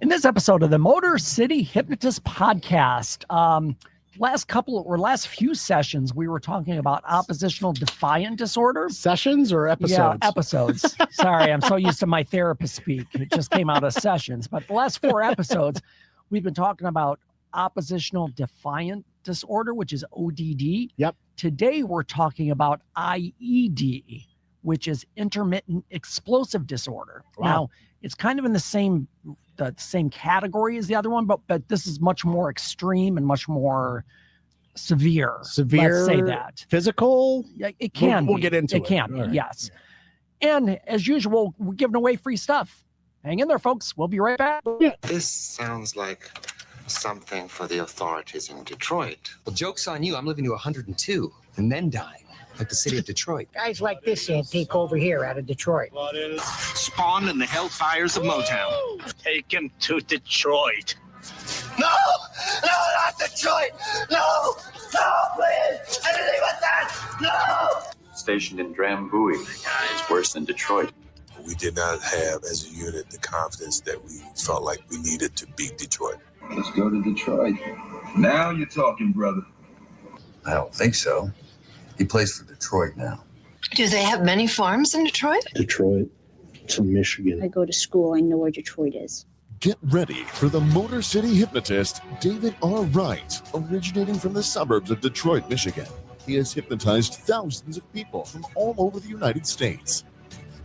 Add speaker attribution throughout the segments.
Speaker 1: In this episode of the Motor City Hypnotist podcast, last few sessions, we were talking about oppositional defiant disorder.
Speaker 2: Sessions or episodes?
Speaker 1: Yeah, episodes. Sorry, I'm so used to my therapist speak. It just came out of sessions. But the last 4 episodes, we've been talking about oppositional defiant disorder, which is ODD.
Speaker 2: Yep.
Speaker 1: Today, we're talking about IED, which is intermittent explosive disorder.
Speaker 2: Wow.
Speaker 1: Now, it's kind of in the same category as the other one, but this is much more extreme and much more severe. Let's say that.
Speaker 2: Physical?
Speaker 1: Yeah, it can.
Speaker 2: We'll get into it.
Speaker 1: It can.
Speaker 2: Right.
Speaker 1: Yes. Yeah. And as usual, we're giving away free stuff. Hang in there, folks. We'll be right back.
Speaker 2: Yeah.
Speaker 3: This sounds like something for the authorities in Detroit.
Speaker 4: Well, joke's on you. I'm living to 102 and then dying, like the city of Detroit.
Speaker 5: Guys like this antique over here out of Detroit.
Speaker 6: Spawned in the hellfires of Motown.
Speaker 7: Take him to Detroit.
Speaker 6: No, not Detroit. No, please. Anything but that. No.
Speaker 8: Stationed in Drambuie. It's worse than Detroit.
Speaker 9: We did not have, as a unit, the confidence that we felt like we needed to beat Detroit.
Speaker 8: Let's go to Detroit.
Speaker 10: Now you're talking, brother.
Speaker 11: I don't think so. He plays for Detroit now.
Speaker 12: Do they have many farms in Detroit?
Speaker 13: Detroit. It's in Michigan.
Speaker 14: I go to school. I know where Detroit is.
Speaker 15: Get ready for the Motor City Hypnotist, David R. Wright, originating from the suburbs of Detroit, Michigan. He has hypnotized thousands of people from all over the United States.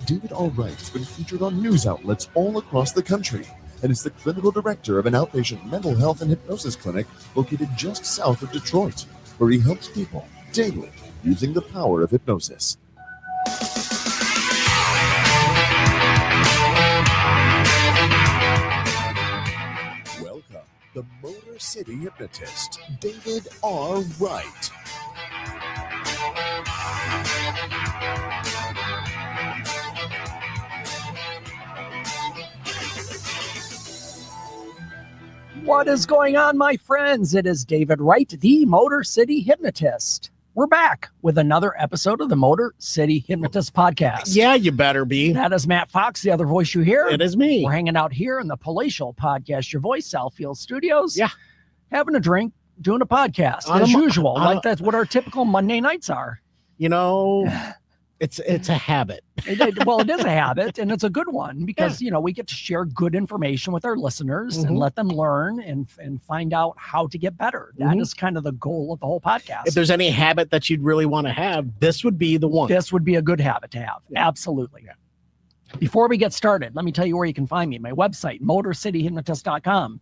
Speaker 15: David R. Wright has been featured on news outlets all across the country and is the clinical director of an outpatient mental health and hypnosis clinic located just south of Detroit, where he helps people daily using the power of hypnosis. Welcome, the Motor City Hypnotist, David R. Wright.
Speaker 1: What is going on, my friends? It is David Wright, the Motor City Hypnotist. We're back with another episode of the Motor City Hypnotist podcast.
Speaker 2: Yeah, you better be.
Speaker 1: That is Matt Fox, the other voice you hear.
Speaker 2: It is me.
Speaker 1: We're hanging out here in the palatial podcast, Your Voice, Southfield Studios.
Speaker 2: Yeah.
Speaker 1: Having a drink, doing a podcast, as usual. Like that's what our typical Monday nights are.
Speaker 2: You know, it's a habit.
Speaker 1: Well, it is a habit, and it's a good one because, you know, we get to share good information with our listeners and let them learn and find out how to get better. That is kind of the goal of the whole podcast.
Speaker 2: If there's any habit that you'd really want to have, this would be the one.
Speaker 1: This would be a good habit to have. Yeah. Absolutely. Yeah. Before we get started, let me tell you where you can find me. My website, motorcityhypnotist.com.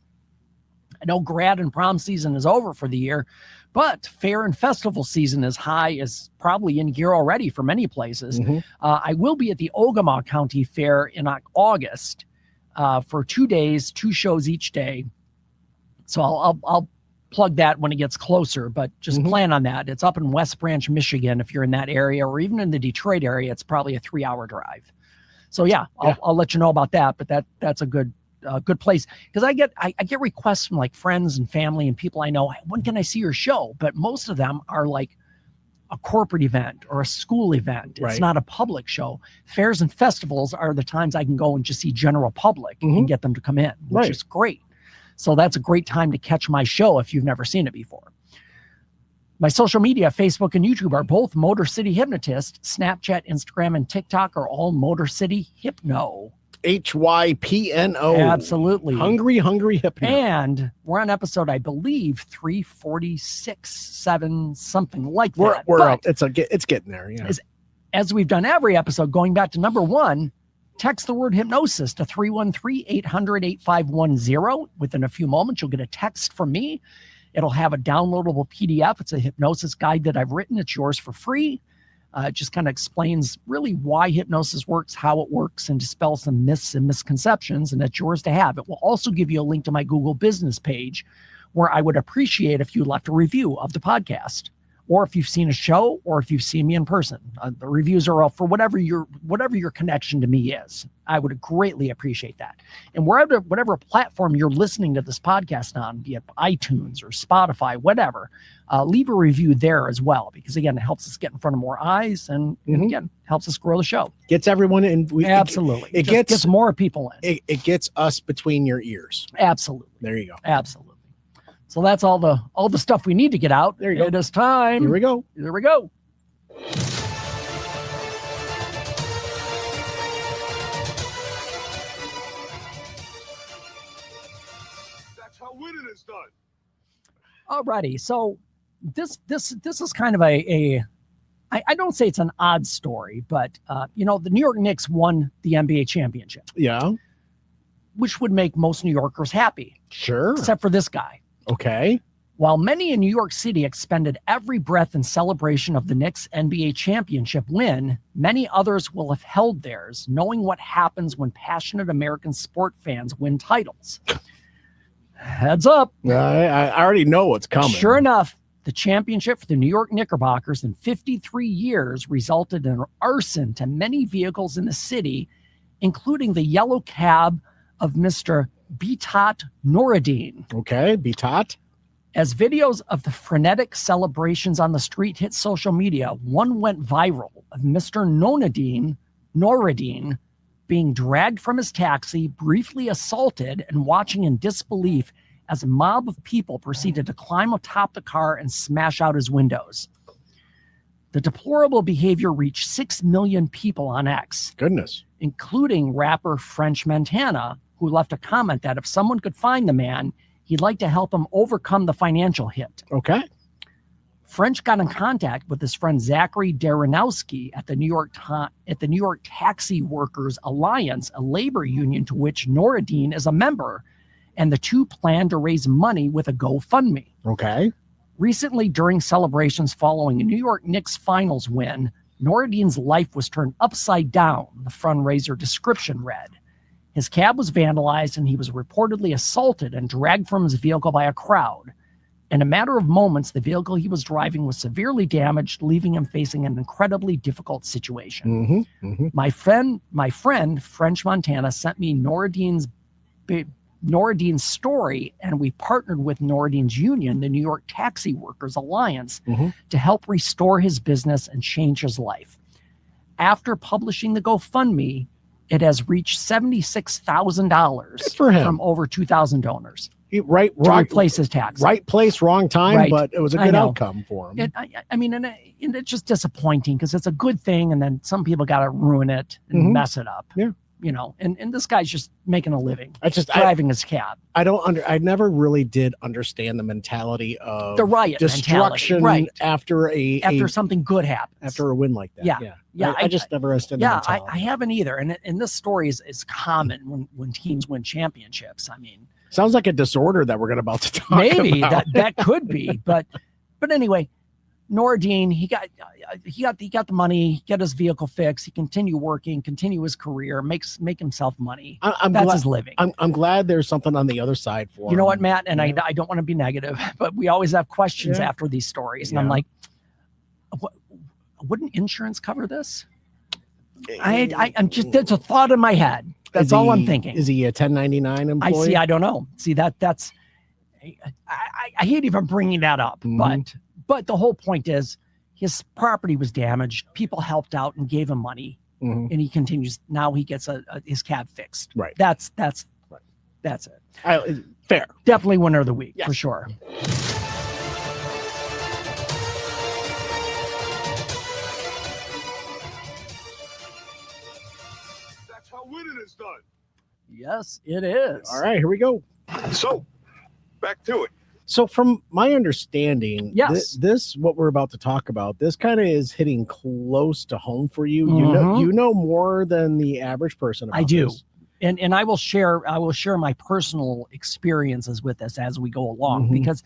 Speaker 1: I know grad and prom season is over for the year, but fair and festival season is probably in gear already for many places. I will be at the Ogama County Fair in August for 2 days, 2 shows each day. So I'll plug that when it gets closer, but just plan on that. It's up in West Branch, Michigan. If you're in that area or even in the Detroit area, it's probably a 3-hour drive. So I'll let you know about that, but that's a good place because I get requests from like friends and family and people I know. When can I see your show? But most of them are like a corporate event or a school event. It's not a public show. Fairs and festivals are the times I can go and just see general public and get them to come in, which is great. So that's a great time to catch my show if you've never seen it before. My social media, Facebook and YouTube, are both Motor City Hypnotist. Snapchat, Instagram, and TikTok are all Motor City Hypno.
Speaker 2: HYPNO.
Speaker 1: Absolutely.
Speaker 2: Hungry Hypno.
Speaker 1: And we're on episode, I believe, 346, 7, something like that.
Speaker 2: We're up. It's getting there. Yeah.
Speaker 1: As we've done every episode, going back to number 1, text the word hypnosis to 313-800-8510. Within a few moments, you'll get a text from me. It'll have a downloadable PDF. It's a hypnosis guide that I've written. It's yours for free. It just kind of explains really why hypnosis works, how it works, and dispels some myths and misconceptions, and that's yours to have. It will also give you a link to my Google business page where I would appreciate if you left a review of the podcast. or if you've seen a show, or if you've seen me in person. The reviews are all for whatever your connection to me is. I would greatly appreciate that. And whatever platform you're listening to this podcast on, be it iTunes or Spotify, whatever, leave a review there as well, because again, it helps us get in front of more eyes, and again, helps us grow the show.
Speaker 2: Gets everyone in.
Speaker 1: Absolutely. It gets more people in.
Speaker 2: It gets us between your ears.
Speaker 1: Absolutely.
Speaker 2: There you go.
Speaker 1: Absolutely. So that's all the stuff we need to get out.
Speaker 2: There you go.
Speaker 1: It is time.
Speaker 2: Here we go.
Speaker 1: Here we go.
Speaker 15: That's how winning is done.
Speaker 1: Alrighty. So this is kind of I don't say it's an odd story, but the New York Knicks won the NBA championship.
Speaker 2: Yeah.
Speaker 1: Which would make most New Yorkers happy.
Speaker 2: Sure.
Speaker 1: Except for this guy.
Speaker 2: Okay.
Speaker 1: While many in New York City expended every breath in celebration of the Knicks NBA championship win, many others will have held theirs, knowing what happens when passionate American sport fans win titles. Heads up.
Speaker 2: I already know what's coming.
Speaker 1: Sure enough, the championship for the New York Knickerbockers in 53 years resulted in arson to many vehicles in the city, including the yellow cab of Mr. Bitat Noureddin.
Speaker 2: Okay, Bitat.
Speaker 1: As videos of the frenetic celebrations on the street hit social media, one went viral of Mr. Noureddin being dragged from his taxi, briefly assaulted, and watching in disbelief as a mob of people proceeded to climb atop the car and smash out his windows. The deplorable behavior reached 6 million people on X.
Speaker 2: Goodness.
Speaker 1: Including rapper French Montana, who left a comment that if someone could find the man, he'd like to help him overcome the financial hit.
Speaker 2: Okay.
Speaker 1: French got in contact with his friend Zachary Daranowski at the New York Taxi Workers Alliance, a labor union to which Noureddin is a member, and the two planned to raise money with a GoFundMe.
Speaker 2: Okay.
Speaker 1: Recently, during celebrations following a New York Knicks finals win, Noureddin's life was turned upside down, the fundraiser description read. His cab was vandalized, and he was reportedly assaulted and dragged from his vehicle by a crowd. In a matter of moments, the vehicle he was driving was severely damaged, leaving him facing an incredibly difficult situation. My friend, French Montana, sent me Noureddin's story, and we partnered with Noureddin's union, the New York Taxi Workers Alliance, to help restore his business and change his life. After publishing the GoFundMe, it has reached $76,000 from over 2,000 donors. To replace his tax.
Speaker 2: Right place, wrong time, but it was a good outcome for him.
Speaker 1: And it's just disappointing because it's a good thing, and then some people got to ruin it and mess it up.
Speaker 2: Yeah.
Speaker 1: And this guy's just making a living.
Speaker 2: Driving
Speaker 1: his cab.
Speaker 2: I never really did understand the mentality of
Speaker 1: the riot
Speaker 2: destruction
Speaker 1: mentality.
Speaker 2: Right.
Speaker 1: after something good happens.
Speaker 2: After a win like that.
Speaker 1: Yeah.
Speaker 2: I just never understood the mentality.
Speaker 1: I haven't either. And this story is common when teams win championships. I mean,
Speaker 2: sounds like a disorder that we're about to talk
Speaker 1: maybe
Speaker 2: about.
Speaker 1: that could be, but anyway, Noureddin, he got the money, get his vehicle fixed. He continue working, continue his career, make himself money. That's his living.
Speaker 2: I'm glad there's something on the other side for him.
Speaker 1: You know what, Matt? And I don't want to be negative, but we always have questions after these stories, and I'm like, wouldn't insurance cover this? I'm just, it's a thought in my head. That's all I'm thinking.
Speaker 2: Is he a 1099 employee?
Speaker 1: I don't know. See, that's I hate even bringing that up, but the whole point is his property was damaged. People helped out and gave him money, and he continues. Now he gets his cab fixed.
Speaker 2: Right.
Speaker 1: That's it.
Speaker 2: Fair.
Speaker 1: Definitely winner of the week for sure.
Speaker 15: That's how winning is done.
Speaker 1: Yes, it is.
Speaker 2: All right, here we go.
Speaker 15: So, back to it.
Speaker 2: So from my understanding, this what we're about to talk about, this kind of is hitting close to home for you. You know more than the average person about
Speaker 1: I do.
Speaker 2: This.
Speaker 1: And I will share my personal experiences with this as we go along, because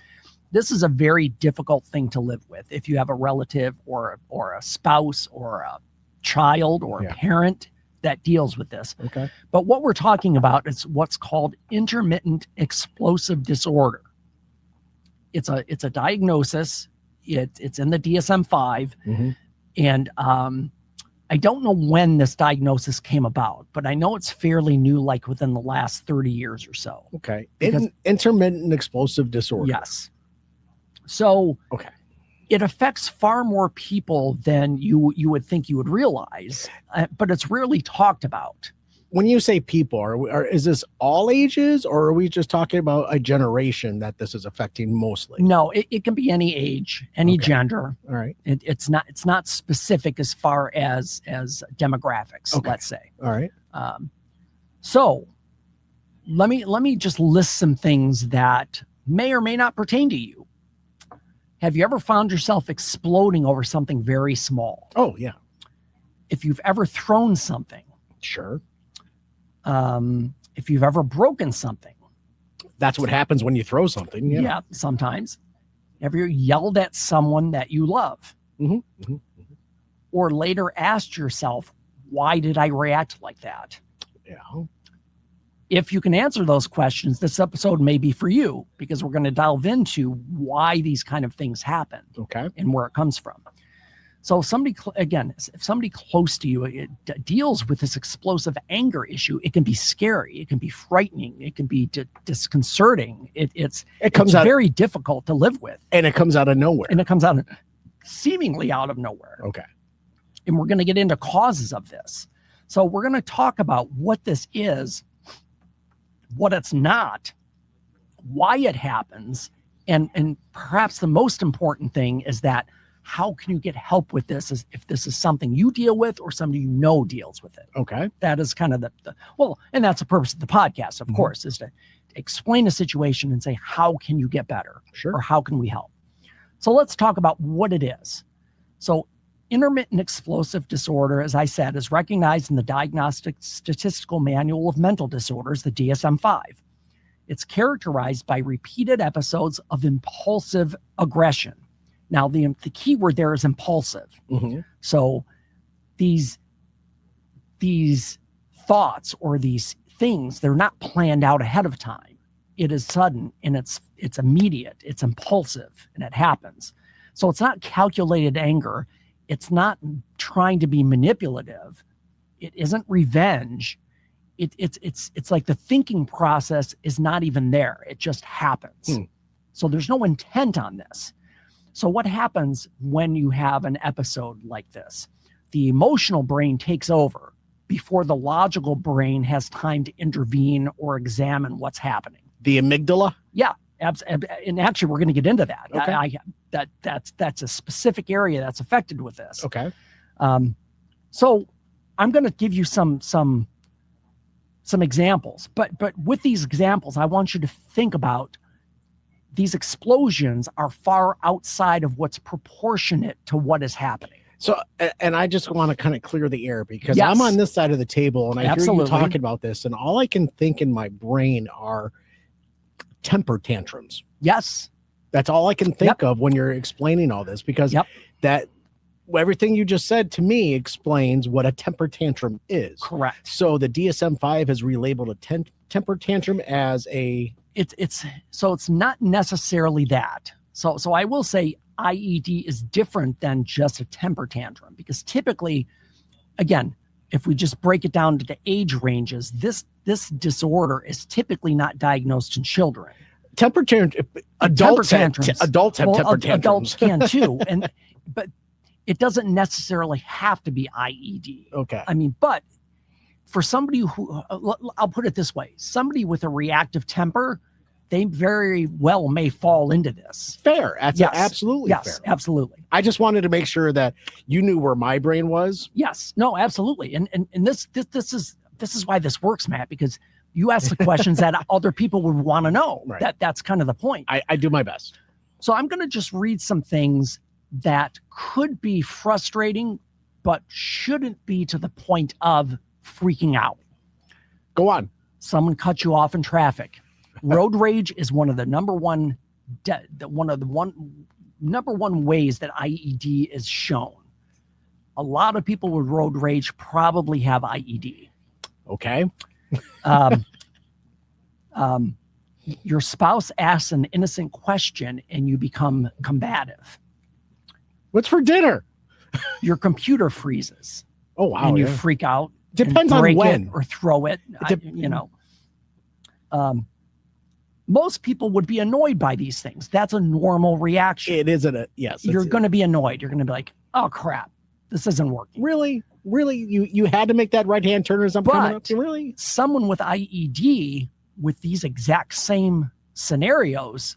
Speaker 1: this is a very difficult thing to live with. If you have a relative or a spouse or a child or a parent that deals with this.
Speaker 2: Okay.
Speaker 1: But what we're talking about is what's called intermittent explosive disorder. It's a diagnosis. It's in the DSM-5, and I don't know when this diagnosis came about, but I know it's fairly new, like within the last 30 years or so.
Speaker 2: Okay. Intermittent explosive disorder.
Speaker 1: Yes. So
Speaker 2: okay,
Speaker 1: it affects far more people than you would think you would realize, but it's rarely talked about.
Speaker 2: When you say people, is this all ages, or are we just talking about a generation that this is affecting mostly?
Speaker 1: No, it can be any age, any gender.
Speaker 2: All right.
Speaker 1: It's not specific as far as demographics, let's say.
Speaker 2: All right.
Speaker 1: So let me just list some things that may or may not pertain to you. Have you ever found yourself exploding over something very small?
Speaker 2: Oh, yeah.
Speaker 1: If you've ever thrown something.
Speaker 2: Sure.
Speaker 1: If you've ever broken something.
Speaker 2: That's what happens when you throw something.
Speaker 1: Yeah, sometimes. Have you yelled at someone that you love? Or later asked yourself, why did I react like that?
Speaker 2: Yeah.
Speaker 1: If you can answer those questions, this episode may be for you, because we're going to delve into why these kind of things happen.
Speaker 2: Okay.
Speaker 1: And where it comes from. So if somebody close to you deals with this explosive anger issue, it can be scary, it can be frightening, it can be disconcerting. It's very difficult to live with.
Speaker 2: And it comes out of nowhere.
Speaker 1: And it comes out seemingly out of nowhere.
Speaker 2: Okay.
Speaker 1: And we're going to get into causes of this. So we're going to talk about what this is, what it's not, why it happens, and perhaps the most important thing is that how can you get help with this if this is something you deal with or somebody you know deals with it?
Speaker 2: Okay.
Speaker 1: That is kind of and that's the purpose of the podcast, of course, is to explain a situation and say, how can you get better?
Speaker 2: Sure.
Speaker 1: Or how can we help? So let's talk about what it is. So intermittent explosive disorder, as I said, is recognized in the Diagnostic Statistical Manual of Mental Disorders, the DSM-5. It's characterized by repeated episodes of impulsive aggression. Now, the key word there is impulsive. So these thoughts or these things, they're not planned out ahead of time. It is sudden and it's immediate, it's impulsive, and it happens. So it's not calculated anger. It's not trying to be manipulative. It isn't revenge. It's like the thinking process is not even there. It just happens. So there's no intent on this. So what happens when you have an episode like this? The emotional brain takes over before the logical brain has time to intervene or examine what's happening.
Speaker 2: The amygdala?
Speaker 1: Yeah. And actually, we're going to get into that.
Speaker 2: Okay.
Speaker 1: That's a specific area that's affected with this.
Speaker 2: Okay.
Speaker 1: So I'm going to give you some examples, but with these examples, I want you to think about these explosions are far outside of what's proportionate to what is happening.
Speaker 2: So, and I just want to kind of clear the air because I'm on this side of the table and I hear you talking about this, and all I can think in my brain are temper tantrums.
Speaker 1: Yes.
Speaker 2: That's all I can think of when you're explaining all this, because that everything you just said to me explains what a temper tantrum is.
Speaker 1: Correct.
Speaker 2: So the DSM-5 has relabeled a temper tantrum as a...
Speaker 1: It's not necessarily that. So I will say IED is different than just a temper tantrum, because typically, again, if we just break it down to the age ranges, this disorder is typically not diagnosed in children.
Speaker 2: Temper tantrum, adults have temper tantrums.
Speaker 1: Adults can too, but it doesn't necessarily have to be IED.
Speaker 2: Okay.
Speaker 1: I mean, but for somebody who, I'll put it this way, somebody with a reactive temper, they very well may fall into this.
Speaker 2: Fair. That's absolutely fair.
Speaker 1: Yes, absolutely.
Speaker 2: I just wanted to make sure that you knew where my brain was.
Speaker 1: Yes. No, absolutely. And this is why this works, Matt, because you ask the questions that other people would want to know.
Speaker 2: Right.
Speaker 1: That's kind of the point.
Speaker 2: I do my best.
Speaker 1: So I'm going to just read some things that could be frustrating, but shouldn't be to the point of freaking out.
Speaker 2: Go on.
Speaker 1: Someone cut you off in traffic. Road rage is one of the number one ways that IED is shown. A lot of people with road rage probably have IED.
Speaker 2: Okay.
Speaker 1: Your spouse asks an innocent question and you become combative.
Speaker 2: What's for dinner?
Speaker 1: Your computer freezes.
Speaker 2: Oh, wow.
Speaker 1: And you freak out.
Speaker 2: Depends on when.
Speaker 1: Or throw it. Most people would be annoyed by these things. That's a normal reaction.
Speaker 2: It isn't yes.
Speaker 1: You're going to be annoyed. You're going to be like, oh, crap. This isn't working.
Speaker 2: Really? You had to make that right-hand turn or something?
Speaker 1: But
Speaker 2: really?
Speaker 1: Someone with IED with these exact same scenarios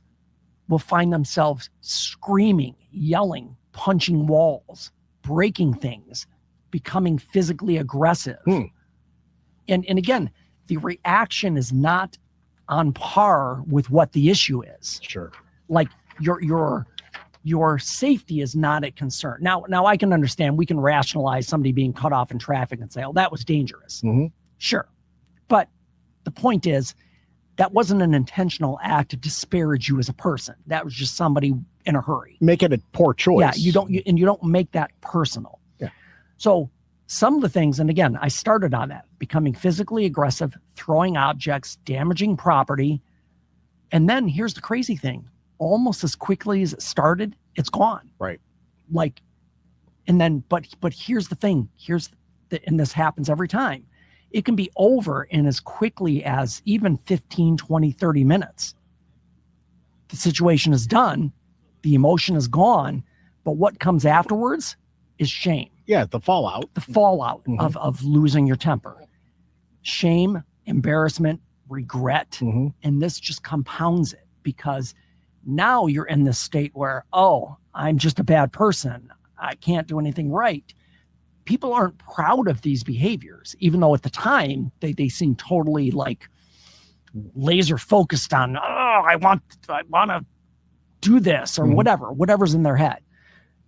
Speaker 1: will find themselves screaming, yelling, punching walls, breaking things, becoming physically aggressive. And again, the reaction is not on par with what the issue is.
Speaker 2: Sure.
Speaker 1: Like your safety is not a concern. Now I can understand, we can rationalize somebody being cut off in traffic and say, oh, that was dangerous. Sure. But the point is, that wasn't an intentional act to disparage you as a person. That was just somebody in a hurry.
Speaker 2: Make it a poor choice.
Speaker 1: Yeah, you don't make that personal.
Speaker 2: Yeah.
Speaker 1: So some of the things, and again, I started on that, becoming physically aggressive, throwing objects, damaging property. And then here's the crazy thing. Almost as quickly as it started, it's gone.
Speaker 2: Right.
Speaker 1: Like, and then, but here's the thing. And this happens every time. It can be over in as quickly as even 15, 20, 30 minutes. The situation is done. The emotion is gone. But what comes afterwards is shame.
Speaker 2: Yeah, the fallout.
Speaker 1: The fallout of losing your temper. Shame, embarrassment, regret. And this just compounds it, because now you're in this state where, oh, I'm just a bad person. I can't do anything right. People aren't proud of these behaviors, even though at the time they seem totally like laser focused on, oh, I want to do this or whatever's in their head.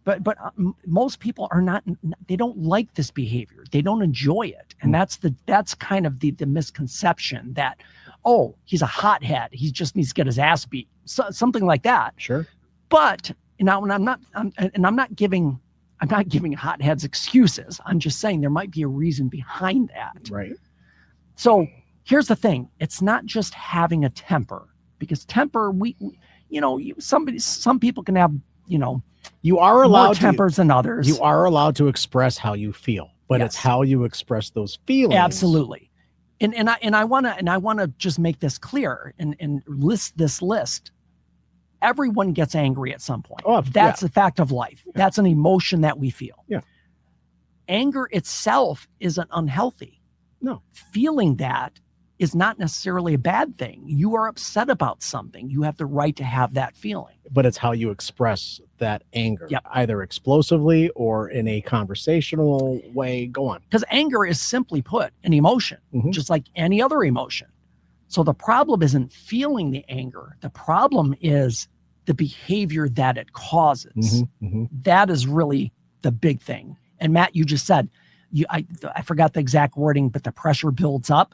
Speaker 1: But most people are not, they don't like this behavior. They don't enjoy it. And that's kind of the misconception that, oh, he's a hothead. He just needs to get his ass beat. Something like that.
Speaker 2: Sure.
Speaker 1: But now, I'm not giving hotheads excuses. I'm just saying there might be a reason behind that.
Speaker 2: Right.
Speaker 1: So here's the thing. It's not just having a temper, because temper, some people can have,
Speaker 2: you are allowed
Speaker 1: more tempers than others.
Speaker 2: You are allowed to express how you feel, but it's how you express those feelings.
Speaker 1: Absolutely. And I want to just make this clear and list this list. Everyone gets angry at some point.
Speaker 2: Oh,
Speaker 1: that's a fact of life. That's an emotion that we feel.
Speaker 2: Yeah.
Speaker 1: Anger itself isn't unhealthy.
Speaker 2: No.
Speaker 1: Feeling that is not necessarily a bad thing. You are upset about something. You have the right to have that feeling.
Speaker 2: But it's how you express that anger,
Speaker 1: Yep.
Speaker 2: either explosively or in a conversational way. Go on.
Speaker 1: Because anger is, simply put, an emotion, just like any other emotion. So the problem isn't feeling the anger. The problem is the behavior that it causes. That is really the big thing. And Matt, you just said, I forgot the exact wording, but the pressure builds up.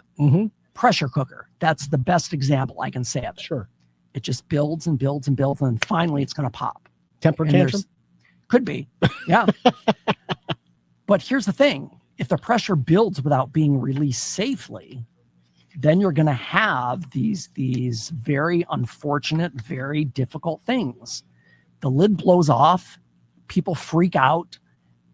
Speaker 1: Pressure cooker. That's the best example I can say of it.
Speaker 2: Sure.
Speaker 1: It just builds and builds and builds, and finally it's going to pop.
Speaker 2: Temper tantrum?
Speaker 1: Could be. Yeah. But here's the thing. If the pressure builds without being released safely, then you're going to have these very unfortunate, very difficult things. The lid blows off. People freak out.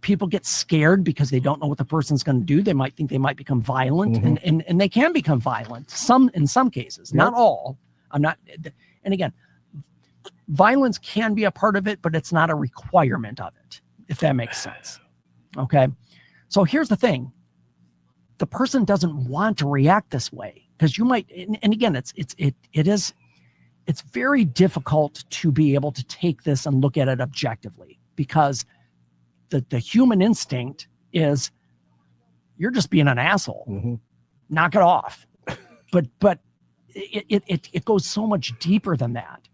Speaker 1: People get scared because they don't know what the person's going to do. They might think they might become violent, and they can become violent. In some cases, not all. And again, violence can be a part of it, but it's not a requirement of it, if that makes sense. Okay. So here's the thing. The person doesn't want to react this way, because you might, and again, it's very difficult to be able to take this and look at it objectively, because the human instinct is, you're just being an asshole. Knock it off. But it goes so much deeper than that.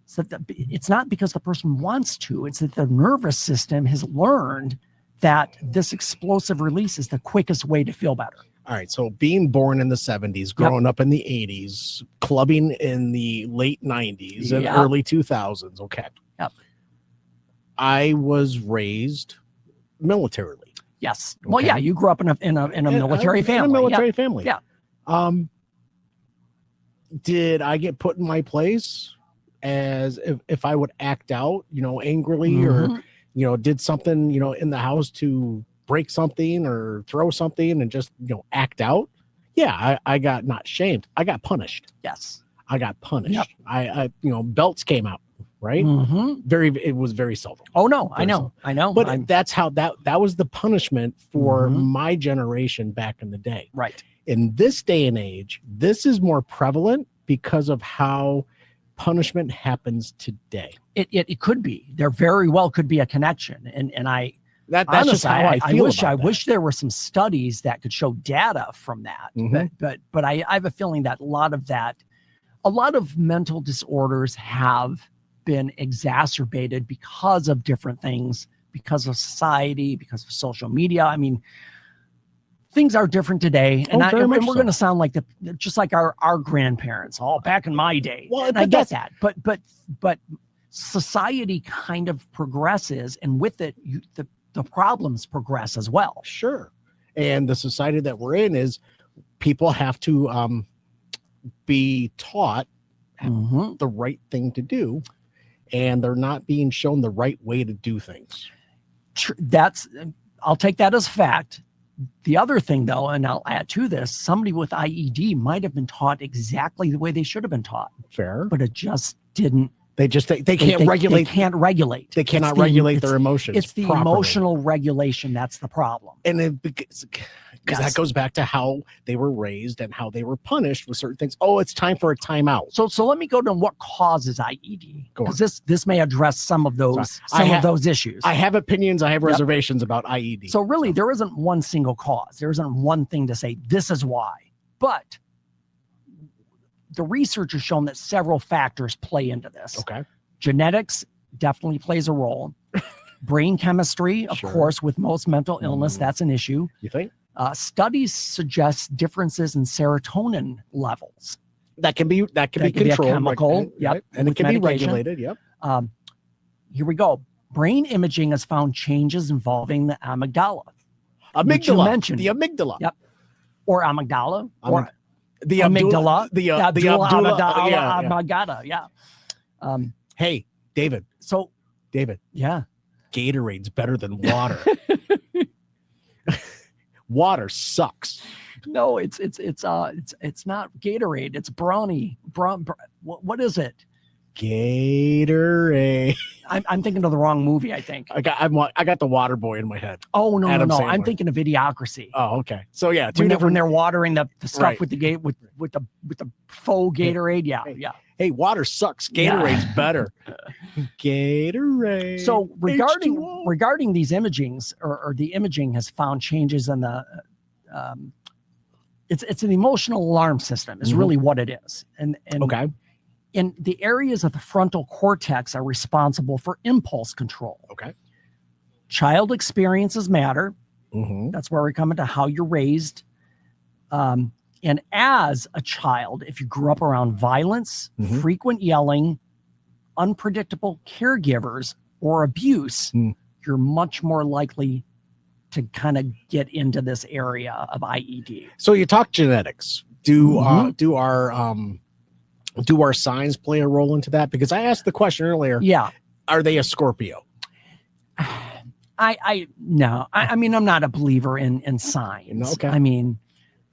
Speaker 1: So it's not because the person wants to, it's that the nervous system has learned that this explosive release is the quickest way to feel better.
Speaker 2: All right. So being born in the 70s, growing up in the 80s, clubbing in the late 90s and early 2000s. Okay.
Speaker 1: Yep.
Speaker 2: I was raised militarily.
Speaker 1: Yes. Well, yeah, you grew up in a military family.
Speaker 2: In a military family.
Speaker 1: Yeah.
Speaker 2: Did I get put in my place as if I would act out, angrily or did something, in the house to break something or throw something and just, act out, yeah, I got not shamed. I got punished.
Speaker 1: Yes.
Speaker 2: I got punished.
Speaker 1: Yep.
Speaker 2: I belts came out, right? It was very seldom.
Speaker 1: Oh no, I know.
Speaker 2: But that's how that was the punishment for my generation back in the day.
Speaker 1: Right.
Speaker 2: In this day and age, this is more prevalent because of how punishment happens today.
Speaker 1: It could be. There very well could be a connection. And
Speaker 2: that's
Speaker 1: honestly,
Speaker 2: just how I feel.
Speaker 1: I wish there were some studies that could show data from that. But I have a feeling that a lot of mental disorders have been exacerbated because of different things, because of society, because of social media. I mean, things are different today, and we're going to sound like just like our grandparents, back in my day.
Speaker 2: Well,
Speaker 1: and I get that, but society kind of progresses, and with it, the problems progress as well.
Speaker 2: Sure, and the society that we're in is people have to be taught the right thing to do, and they're not being shown the right way to do things. I'll take that as fact. The other thing, though, and I'll add to this, somebody with IED might have been taught exactly the way they should have been taught. Fair.
Speaker 1: But it just didn't.
Speaker 2: They can't regulate.
Speaker 1: They can't regulate.
Speaker 2: They cannot regulate their emotions.
Speaker 1: It's the emotional regulation that's the problem.
Speaker 2: And because that goes back to how they were raised and how they were punished with certain things. Oh, it's time for a timeout.
Speaker 1: So let me go to what causes IED, because this may address some of those those issues.
Speaker 2: I have opinions. I have reservations about IED.
Speaker 1: So really, there isn't one single cause. There isn't one thing to say this is why. But the research has shown that several factors play into this.
Speaker 2: Okay.
Speaker 1: Genetics definitely plays a role. Brain chemistry, of course, with most mental illness, that's an issue.
Speaker 2: You think?
Speaker 1: Studies suggest differences in serotonin levels.
Speaker 2: That can be controlled.
Speaker 1: Be a chemical,
Speaker 2: and it can be regulated. Yep.
Speaker 1: Here we go. Brain imaging has found changes involving the amygdala.
Speaker 2: Which you mentioned the amygdala.
Speaker 1: Yep. Or amygdala. Or
Speaker 2: the
Speaker 1: amygdala.
Speaker 2: The
Speaker 1: amygdala. Yeah.
Speaker 2: Hey, David.
Speaker 1: So,
Speaker 2: David.
Speaker 1: Yeah.
Speaker 2: Gatorade's better than water. Water sucks.
Speaker 1: No, it's not Gatorade. It's Brawny. What is it?
Speaker 2: Gatorade.
Speaker 1: I'm thinking of the wrong movie. I think
Speaker 2: I got the Water Boy in my head.
Speaker 1: Oh no, I'm thinking of Idiocracy.
Speaker 2: Oh, okay. So yeah,
Speaker 1: when they're watering the stuff with the with the faux Gatorade. Yeah.
Speaker 2: Hey, water sucks. Gatorade's better. Gatorade.
Speaker 1: So regarding these imagings, or the imaging has found changes in the it's an emotional alarm system is really what it is. And
Speaker 2: okay.
Speaker 1: And the areas of the frontal cortex are responsible for impulse control.
Speaker 2: Okay.
Speaker 1: Child experiences matter. That's where we come into how you're raised. And as a child, if you grew up around violence, frequent yelling, unpredictable caregivers, or abuse, you're much more likely to kind of get into this area of IED.
Speaker 2: So you talk genetics. Do our signs play a role into that? Because I asked the question earlier.
Speaker 1: Yeah.
Speaker 2: Are they a Scorpio?
Speaker 1: No. I mean, I'm not a believer in signs.
Speaker 2: Okay.
Speaker 1: I mean,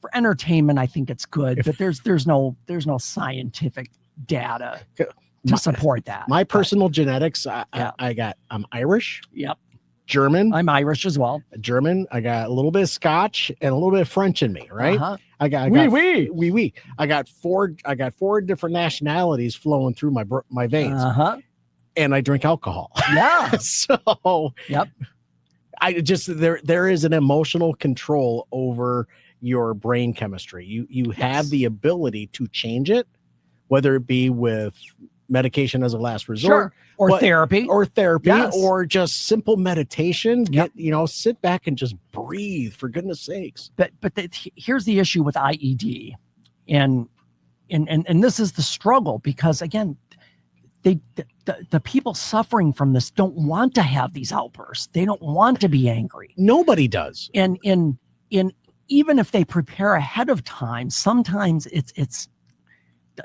Speaker 1: for entertainment, I think it's good, but there's no scientific data to support that.
Speaker 2: My personal genetics, I'm Irish.
Speaker 1: Yep.
Speaker 2: German.
Speaker 1: I'm Irish as well.
Speaker 2: German. I got a little bit of Scotch and a little bit of French in me, right? I got I got four different nationalities flowing through my veins. And I drink alcohol.
Speaker 1: Yeah.
Speaker 2: So
Speaker 1: yep.
Speaker 2: I just there is an emotional control over your brain chemistry. You have the ability to change it, whether it be with medication as a last resort,
Speaker 1: or therapy,
Speaker 2: or just simple meditation. Sit back and just breathe, for goodness sakes.
Speaker 1: But here's the issue with IED, and this is the struggle, because again, the people suffering from this don't want to have these outbursts. They don't want to be angry.
Speaker 2: Nobody does.
Speaker 1: And even if they prepare ahead of time, sometimes it's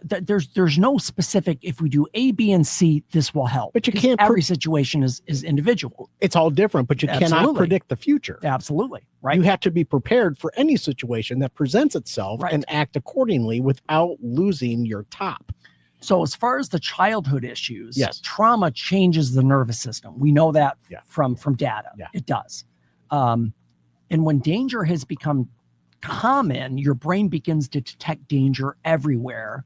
Speaker 1: there's no specific, if we do A, B, and C, this will help.
Speaker 2: But you
Speaker 1: 'Cause
Speaker 2: can't
Speaker 1: every situation is individual.
Speaker 2: It's all different, but you cannot
Speaker 1: Absolutely.
Speaker 2: predict the future.
Speaker 1: Absolutely. Right.
Speaker 2: You have to be prepared for any situation that presents itself
Speaker 1: Right.
Speaker 2: and act accordingly without losing your top.
Speaker 1: So as far as the childhood issues,
Speaker 2: Yes.
Speaker 1: trauma changes the nervous system. We know that
Speaker 2: Yeah.
Speaker 1: from data.
Speaker 2: Yeah.
Speaker 1: It does. And when danger has become common, your brain begins to detect danger everywhere,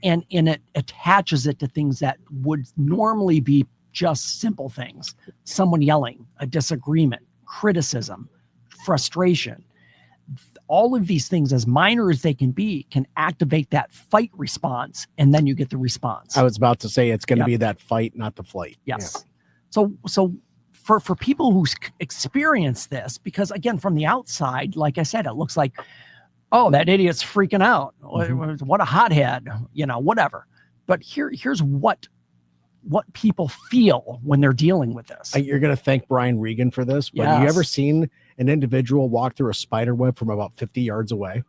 Speaker 1: and it attaches it to things that would normally be just simple things. Someone yelling, a disagreement, criticism, frustration. All of these things, as minor as they can be, can activate that fight response, and then you get the response.
Speaker 2: I was about to say it's going to
Speaker 1: Yep.
Speaker 2: be that fight, not the flight.
Speaker 1: Yes. So for people who experience this, because again, from the outside, like I said, it looks like, oh, that idiot's freaking out.
Speaker 2: Mm-hmm.
Speaker 1: What a hothead, whatever. But here's what people feel when they're dealing with this.
Speaker 2: You're going to thank Brian Regan for this, but you
Speaker 1: Yes.
Speaker 2: ever seen an individual walk through a spider web from about 50 yards away?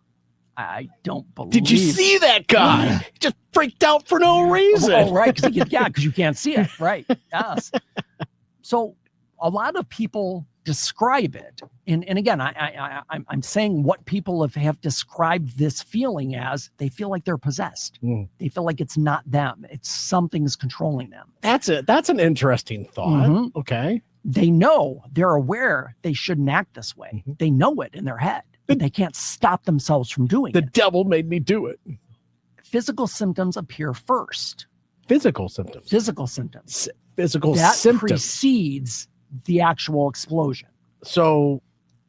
Speaker 1: I don't believe.
Speaker 2: Did you see that guy? He just freaked out for no reason.
Speaker 1: Oh, right. Because you can't see it. Right. Yes. So a lot of people describe it. And again, I'm saying what people have described this feeling as. They feel like they're possessed. They feel like it's not them. It's something's controlling them.
Speaker 2: That's an interesting thought.
Speaker 1: Mhm.
Speaker 2: Okay.
Speaker 1: They know, they're aware they shouldn't act this way.
Speaker 2: Mm-hmm.
Speaker 1: They know it in their head, but they can't stop themselves from doing
Speaker 2: The
Speaker 1: it.
Speaker 2: devil made me do it.
Speaker 1: Physical symptoms appear first.
Speaker 2: Physical symptoms.
Speaker 1: Physical symptoms.
Speaker 2: Physical
Speaker 1: That
Speaker 2: symptoms.
Speaker 1: precedes the actual explosion.
Speaker 2: So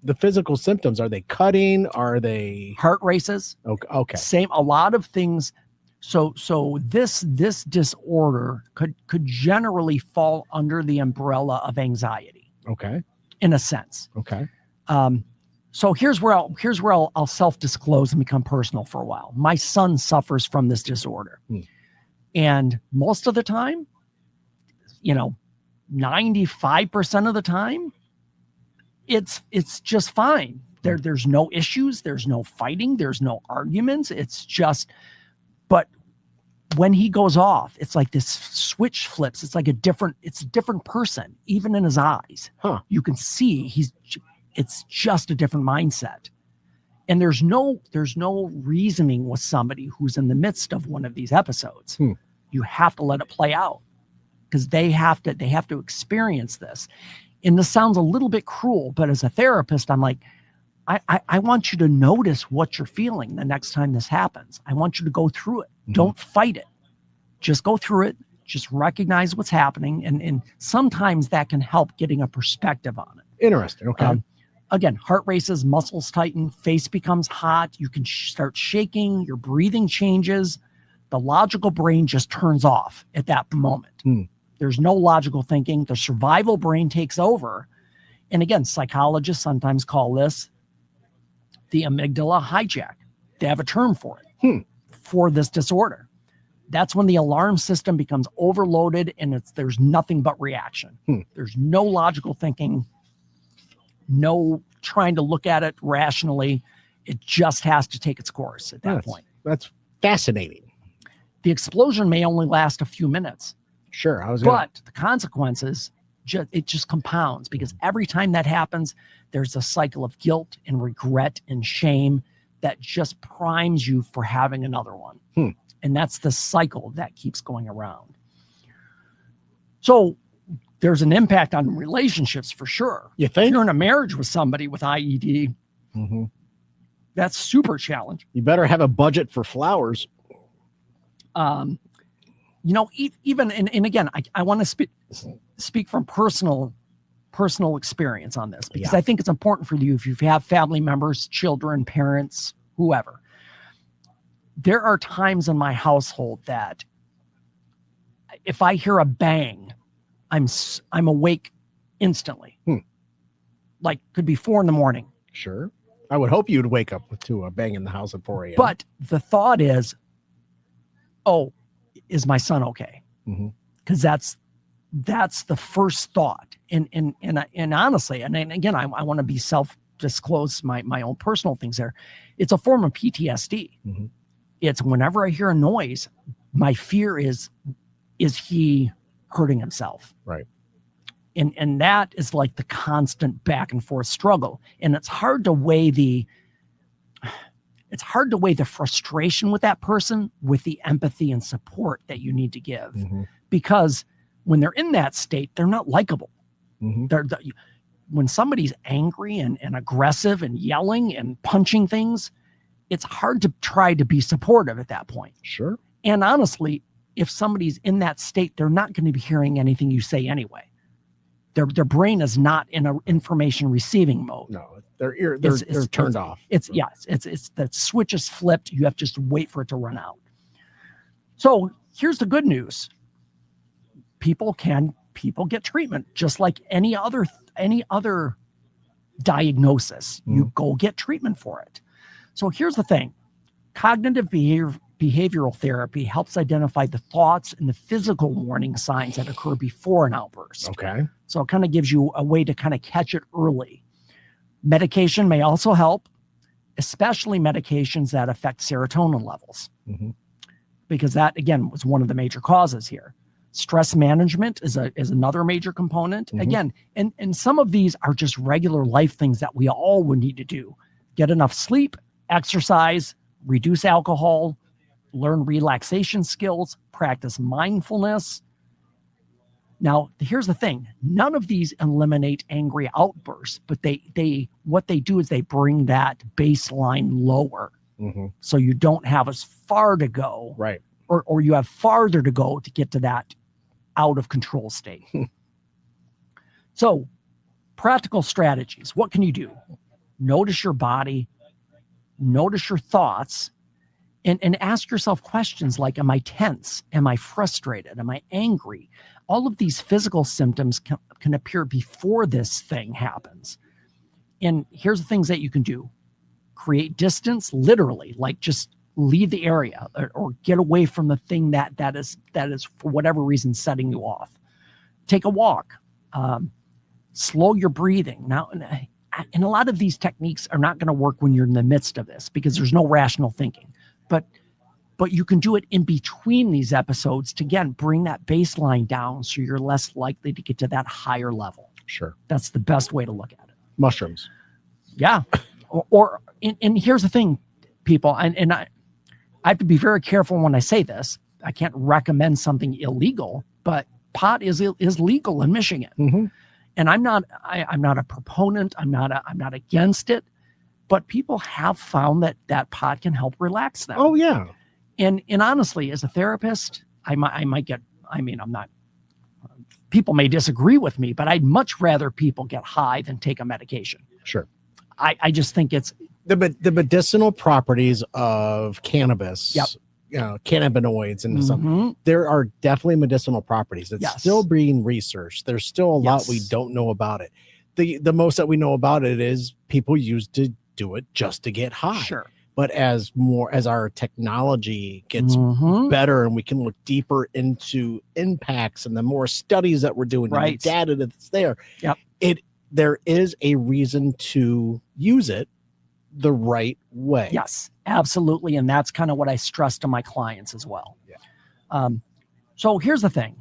Speaker 2: the physical symptoms, are they cutting? Are they
Speaker 1: Heart races.
Speaker 2: okay?
Speaker 1: Same, a lot of things. So this disorder could generally fall under the umbrella of anxiety,
Speaker 2: Okay.
Speaker 1: in a sense.
Speaker 2: Okay.
Speaker 1: So here's where I'll self-disclose and become personal for a while. My son suffers from this disorder. And most of the time, 95% of the time, it's just fine. There's no issues, there's no fighting, there's no arguments. It's just, but when he goes off, it's like this switch flips. It's like a different person, even in his eyes.
Speaker 2: Huh.
Speaker 1: You can see it's just a different mindset. And there's no reasoning with somebody who's in the midst of one of these episodes. You have to let it play out, because they have to experience this. And this sounds a little bit cruel, but as a therapist, I'm like, I want you to notice what you're feeling the next time this happens. I want you to go through it. Don't fight it. Just go through it. Just recognize what's happening. And sometimes that can help getting a perspective on it.
Speaker 2: Interesting. Okay.
Speaker 1: Again, heart races, muscles tighten, face becomes hot. You can start shaking. Your breathing changes. The logical brain just turns off at that moment. There's no logical thinking. The survival brain takes over. And again, psychologists sometimes call this the amygdala hijack. They have a term for it, for this disorder. That's when the alarm system becomes overloaded and there's nothing but reaction. There's no logical thinking, no trying to look at it rationally. It just has to take its course at that point.
Speaker 2: That's fascinating.
Speaker 1: The explosion may only last a few minutes.
Speaker 2: Sure.
Speaker 1: But the consequences, it just compounds, because every time that happens, there's a cycle of guilt and regret and shame that just primes you for having another one. And that's the cycle that keeps going around. So there's an impact on relationships for sure.
Speaker 2: You think?
Speaker 1: If you're in a marriage with somebody with IED, that's super challenging.
Speaker 2: You better have a budget for flowers.
Speaker 1: Even, and again, I want to speak from personal experience on this, because I think it's important for you if you have family members, children, parents, whoever. There are times in my household that if I hear a bang, I'm awake instantly. Like could be 4 a.m.
Speaker 2: Sure. I would hope you'd wake up to a bang in the house at 4 a.m.
Speaker 1: But the thought is, oh, is my son okay? Because that's the first thought. And honestly, and again, I want to be self-disclose my own personal things there. It's a form of PTSD. It's whenever I hear a noise, my fear is he hurting himself?
Speaker 2: Right.
Speaker 1: And that is like the constant back and forth struggle. And it's hard to weigh the frustration with that person with the empathy and support that you need to give. Because when they're in that state, they're not likable. When somebody's angry and aggressive and yelling and punching things, it's hard to try to be supportive at that point.
Speaker 2: Sure.
Speaker 1: And honestly, if somebody's in that state, they're not going to be hearing anything you say anyway. Their brain is not in an information receiving mode.
Speaker 2: No, they're turned off.
Speaker 1: It's the switch is flipped. You have to just wait for it to run out. So here's the good news. People get treatment just like any other diagnosis. You go get treatment for it. So here's the thing. Cognitive behavioral therapy helps identify the thoughts and the physical warning signs that occur before an outburst.
Speaker 2: Okay.
Speaker 1: So it kind of gives you a way to kind of catch it early. Medication may also help, especially medications that affect serotonin levels, because that, again, was one of the major causes here. Stress management is another major component. Again, and some of these are just regular life things that we all would need to do. Get enough sleep, exercise, reduce alcohol, learn relaxation skills, practice mindfulness. Now, here's the thing. None of these eliminate angry outbursts, but what they do is they bring that baseline lower. So you don't have as far to go.
Speaker 2: Right.
Speaker 1: Or you have farther to go to get to that out of control state. So practical strategies. What can you do? Notice your body, notice your thoughts, and ask yourself questions like, am I tense? Am I frustrated? Am I angry? All of these physical symptoms can appear before this thing happens. And here's the things that you can do. Create distance, literally, like just leave the area or get away from the thing that is for whatever reason setting you off. Take a walk. Slow your breathing. Now, and a lot of these techniques are not going to work when you're in the midst of this because there's no rational thinking. But you can do it in between these episodes to, again, bring that baseline down so you're less likely to get to that higher level.
Speaker 2: Sure.
Speaker 1: That's the best way to look at it.
Speaker 2: Mushrooms.
Speaker 1: Yeah. And here's the thing, people, and I have to be very careful when I say this. I can't recommend something illegal, but pot is legal in Michigan. And I'm not a proponent. I'm not against it, but people have found that pot can help relax them.
Speaker 2: Oh yeah.
Speaker 1: And honestly, as a therapist, I'm not, people may disagree with me, but I'd much rather people get high than take a medication.
Speaker 2: Sure.
Speaker 1: I just think it's
Speaker 2: the medicinal properties of cannabis.
Speaker 1: Yep.
Speaker 2: Cannabinoids and something. There are definitely medicinal properties. It's still being researched. There's still a lot we don't know about it. The most that we know about it is people used to do it just to get high.
Speaker 1: Sure.
Speaker 2: But as our technology gets better and we can look deeper into impacts and the more studies that we're doing, and the data that's there, there is a reason to use it the right way.
Speaker 1: Yes, absolutely. And that's kind of what I stress to my clients as well. Yeah. So here's the thing.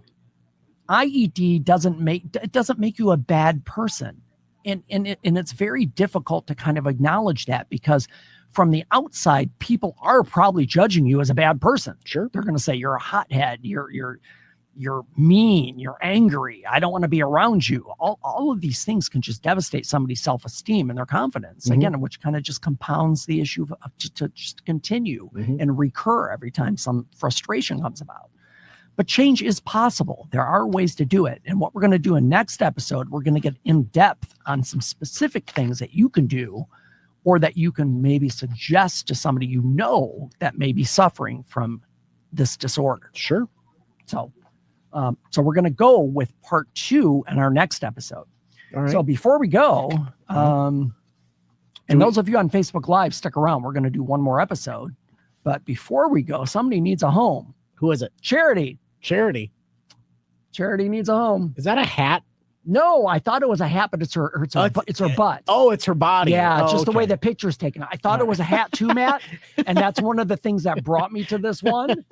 Speaker 1: IED doesn't make you a bad person. And it's very difficult to kind of acknowledge that because from the outside, people are probably judging you as a bad person.
Speaker 2: Sure.
Speaker 1: They're going to say you're a hothead, you're mean, you're angry, I don't want to be around you. All of these things can just devastate somebody's self-esteem and their confidence, again, which kind of just compounds the issue to just continue and recur every time some frustration comes about. But change is possible. There are ways to do it. And what we're going to do in next episode, we're going to get in depth on some specific things that you can do or that you can maybe suggest to somebody you know that may be suffering from this disorder.
Speaker 2: Sure.
Speaker 1: So we're going to go with part 2 in our next episode.
Speaker 2: All right.
Speaker 1: So before we go, and those of you on Facebook Live, stick around. We're going to do one more episode. But before we go, somebody needs a home.
Speaker 2: Who is it?
Speaker 1: Charity.
Speaker 2: Charity
Speaker 1: needs a home.
Speaker 2: Is that a hat?
Speaker 1: No, I thought it was a hat, but it's her butt.
Speaker 2: Oh, it's her body.
Speaker 1: Yeah,
Speaker 2: Oh,
Speaker 1: just the way
Speaker 2: okay.
Speaker 1: the picture's taken. I thought it was a hat too, Matt. And that's one of the things that brought me to this one.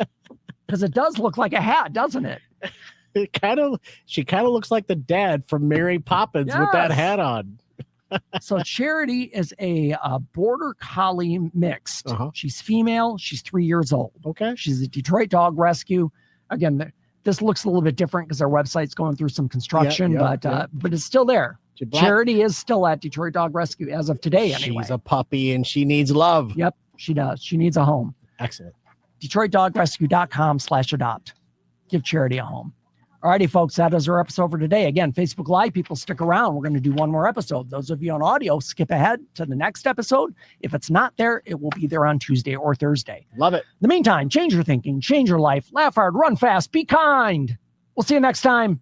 Speaker 1: Because it does look like a hat, doesn't it?
Speaker 2: She kind of looks like the dad from Mary Poppins with that
Speaker 1: Yes.
Speaker 2: hat on.
Speaker 1: So Charity is a border collie mixed. She's female. She's 3 years old.
Speaker 2: Okay.
Speaker 1: She's a Detroit dog rescue. Again, this looks a little bit different because our website's going through some construction, but it's still there. Charity is still at Detroit Dog Rescue as of today. Anyway,
Speaker 2: She's a puppy and she needs love.
Speaker 1: Yep, she does. She needs a home.
Speaker 2: Excellent.
Speaker 1: DetroitDogRescue.com/adopt. Give Charity a home. Alrighty, folks, that is our episode for today. Again, Facebook Live people, stick around. We're going to do one more episode. Those of you on audio, skip ahead to the next episode. If it's not there, it will be there on Tuesday or Thursday.
Speaker 2: Love it.
Speaker 1: In the meantime, change your thinking, change your life, laugh hard, run fast, be kind. We'll see you next time.